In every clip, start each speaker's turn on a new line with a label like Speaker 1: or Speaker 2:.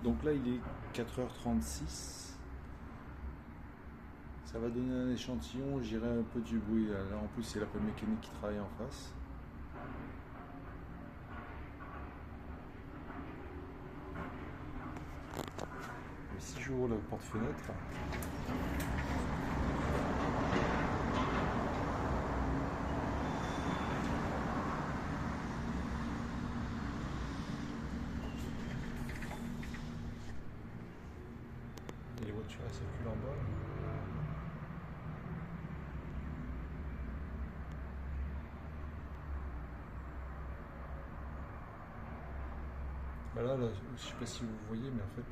Speaker 1: Donc là, il est 4h36. Ça va donner un échantillon, j'irai un peu du bruit. Là, en plus, c'est la mécanique qui travaille en face. Mais si j'ouvre la porte-fenêtre, et les voitures elles circulent en bas. Bah là, je sais pas si vous voyez, mais en fait,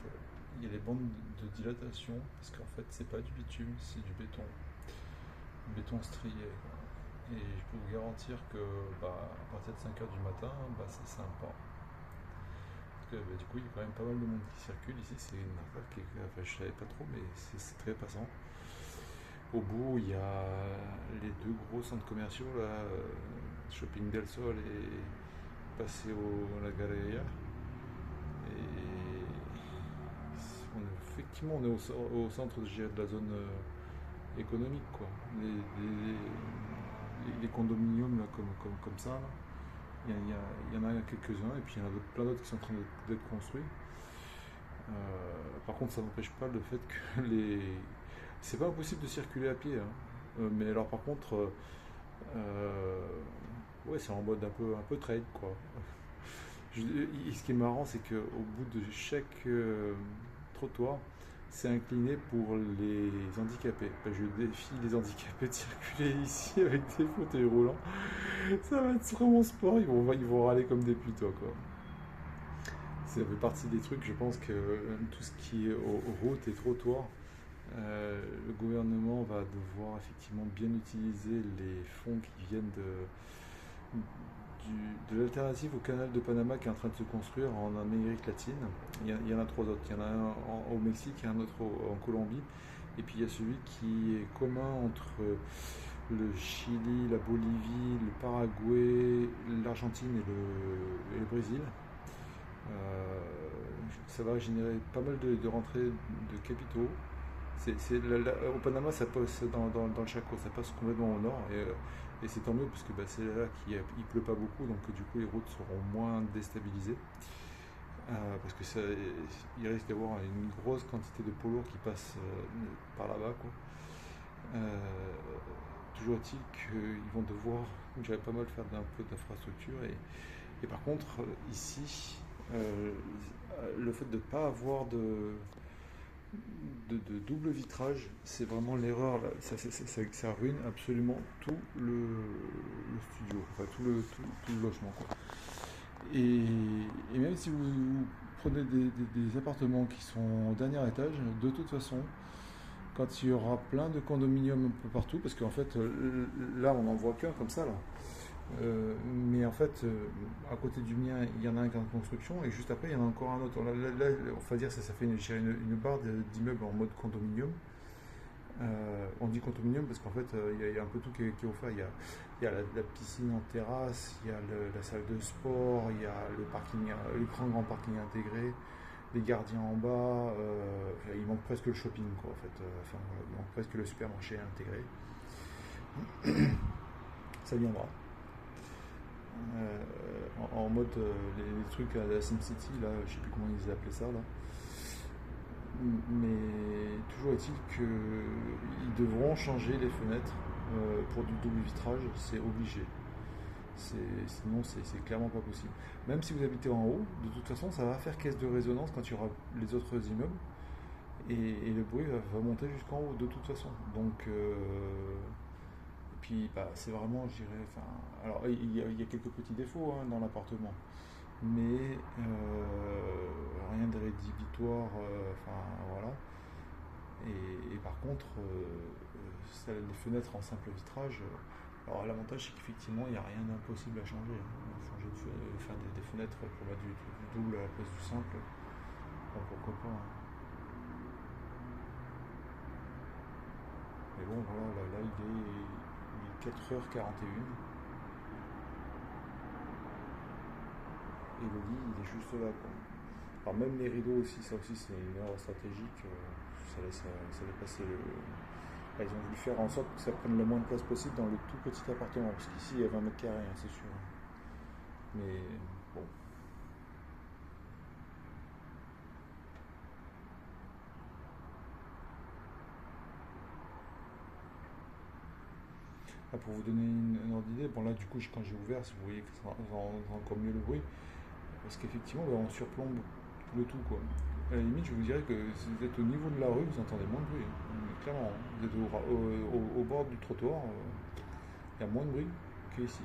Speaker 1: il y a des bandes de dilatation, parce qu'en fait, c'est pas du bitume, c'est du béton strié, quoi. Et je peux vous garantir que à partir de 5h du matin, c'est sympa. Parce que du coup, il y a quand même pas mal de monde qui circule. Ici, c'est une artère enfin, je savais pas trop, mais c'est très passant. Au bout, il y a les deux gros centres commerciaux, là, Shopping Del Sol et Paseo La Galleria. Et effectivement, on est au centre de la zone économique, quoi. Les condominiums là, comme ça, là. Il y en a quelques-uns, et puis il y en a plein d'autres qui sont en train d'être construits. Par contre, ça n'empêche pas le fait que les. C'est pas impossible de circuler à pied, hein. Mais alors, par contre, ouais, c'est en mode un peu trade, quoi. Ce qui est marrant, c'est qu'au bout de chaque trottoir, c'est incliné pour les handicapés. Ben, je défie les handicapés de circuler ici avec des fauteuils roulants. Ça va être vraiment sport, ils vont râler comme des putains, quoi. Ça fait partie des trucs, je pense que tout ce qui est aux routes et trottoirs, le gouvernement va devoir effectivement bien utiliser les fonds qui viennent de l'alternative au canal de Panama qui est en train de se construire en Amérique latine. Il y en a trois autres. Il y en a un au Mexique et un autre en Colombie. Et puis il y a celui qui est commun entre le Chili, la Bolivie, le Paraguay, l'Argentine et le Brésil. Euh, Ça va générer pas mal de rentrées de capitaux. Au Panama, ça passe dans le Chaco, ça passe complètement au nord. Et c'est tant mieux parce que c'est là qu'il ne pleut pas beaucoup, donc du coup les routes seront moins déstabilisées. Parce que il risque d'avoir une grosse quantité de poids lourds qui passent par là-bas, quoi. Euh, Toujours est-il qu'ils vont devoir, j'avais pas mal faire d'un peu d'infrastructure. Et par contre, ici, euh, le fait de ne pas avoir de double vitrage, c'est vraiment l'erreur. Là. Ça ruine absolument tout le studio, enfin tout le logement, quoi. Et même si vous prenez des appartements qui sont au dernier étage, de toute façon, quand il y aura plein de condominiums un peu partout, parce qu'en fait, là, on n'en voit qu'un comme ça, là. Mais en fait, à côté du mien, il y en a un qui est en construction, et juste après, il y en a encore un autre. On va dire ça fait une barre d'immeubles en mode condominium. On dit condominium parce qu'en fait, il y a un peu tout qui est offert. Il y a la piscine en terrasse, il y a la salle de sport, il y a le parking, le grand parking intégré, les gardiens en bas. Il manque presque le shopping, quoi, en fait. Enfin, il manque presque le supermarché intégré. Ça viendra. En mode les trucs à la SimCity, là, je sais plus comment ils appelaient ça, là. Mais toujours est-il qu'ils devront changer les fenêtres pour du double vitrage, c'est obligé. Sinon, c'est clairement pas possible. Même si vous habitez en haut, de toute façon, ça va faire caisse de résonance quand il y aura les autres immeubles. Et le bruit va monter jusqu'en haut, de toute façon. Donc, et puis, c'est vraiment, je dirais, enfin, alors il y a quelques petits défauts hein, dans l'appartement, mais rien de rédhibitoire, enfin voilà. Et par contre, les fenêtres en simple vitrage, alors l'avantage c'est qu'effectivement il n'y a rien d'impossible à changer, hein. Changer faire des fenêtres pour mettre du double à la place du simple, bon, pourquoi pas, hein. Mais bon voilà, là il est 4h41 et le lit il est juste là, quoi. Alors même les rideaux aussi, ça aussi c'est une erreur stratégique. Ça laisse passer le. Ils ont voulu faire en sorte que ça prenne le moins de place possible dans le tout petit appartement. Parce qu'ici il y a 20 mètres carrés, hein, c'est sûr. Mais bon. Ah, pour vous donner une ordre d'idée, bon là du coup quand j'ai ouvert, si vous voyez que ça rend encore mieux le bruit, parce qu'effectivement ben, on surplombe le tout quoi. À la limite, je vous dirais que si vous êtes au niveau de la rue, vous entendez moins de bruit, hein. Mais clairement, hein. Vous êtes au bord du trottoir, il y a moins de bruit qu'ici.